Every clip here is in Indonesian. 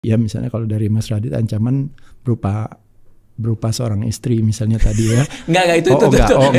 Ya misalnya kalau dari Mas Radit ancaman berupa seorang istri misalnya tadi ya. Enggak itu contoh.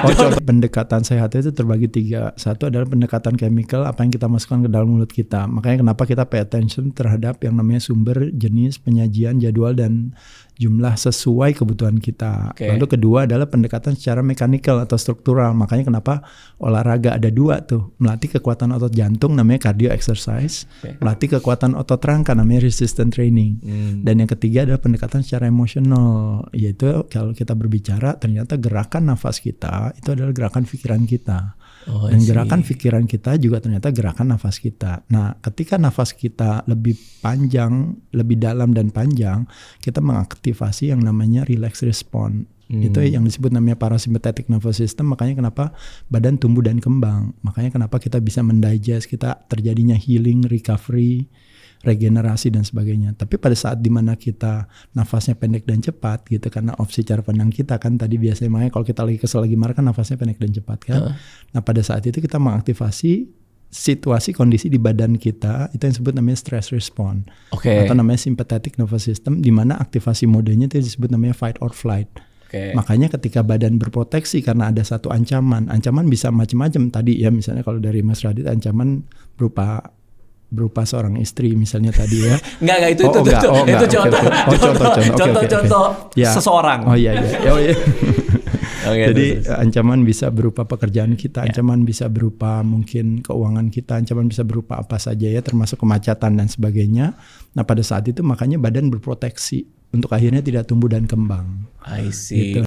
Contoh pendekatan sehat itu terbagi 3. Satu adalah pendekatan chemical, apa yang kita masukkan ke dalam mulut kita. Makanya kenapa kita pay attention terhadap yang namanya sumber, jenis, penyajian, jadwal, dan jumlah sesuai kebutuhan kita. Okay. Lalu kedua adalah pendekatan secara mekanikal atau struktural. Makanya kenapa olahraga ada 2 tuh. Melatih kekuatan otot jantung namanya cardio exercise. Okay. Melatih kekuatan otot rangka namanya resistance training. Dan yang ketiga adalah pendekatan secara emosional. Yaitu kalau kita berbicara ternyata gerakan nafas kita itu adalah gerakan pikiran kita. Dan gerakan pikiran kita juga ternyata gerakan nafas kita. Nah, ketika nafas kita lebih panjang, lebih dalam dan panjang, kita mengaktifasi yang namanya relax response. Itu yang disebut namanya parasympathetic nervous system. Makanya kenapa badan tumbuh dan kembang. Makanya kenapa kita bisa mendigest, kita terjadinya healing, recovery, regenerasi dan sebagainya. Tapi pada saat dimana kita nafasnya pendek dan cepat gitu, karena opsi cara pandang kita kan tadi biasanya, makanya kalau kita lagi kesel lagi marah kan nafasnya pendek dan cepat kan. Nah pada saat itu kita mengaktifasi situasi kondisi di badan kita, itu yang disebut namanya stress response. Atau namanya sympathetic nervous system, di mana aktivasi modenya itu disebut namanya fight or flight. Makanya ketika badan berproteksi karena ada satu ancaman bisa macam-macam tadi ya, misalnya kalau dari Mas Radit ancaman berupa seorang istri misalnya tadi ya. Enggak itu contoh seseorang. Jadi ancaman bisa berupa pekerjaan kita, ancaman bisa berupa mungkin keuangan kita, ancaman bisa berupa apa saja ya, termasuk kemacetan dan sebagainya. Nah pada saat itu makanya badan berproteksi untuk akhirnya tidak tumbuh dan kembang. I see. Gitu.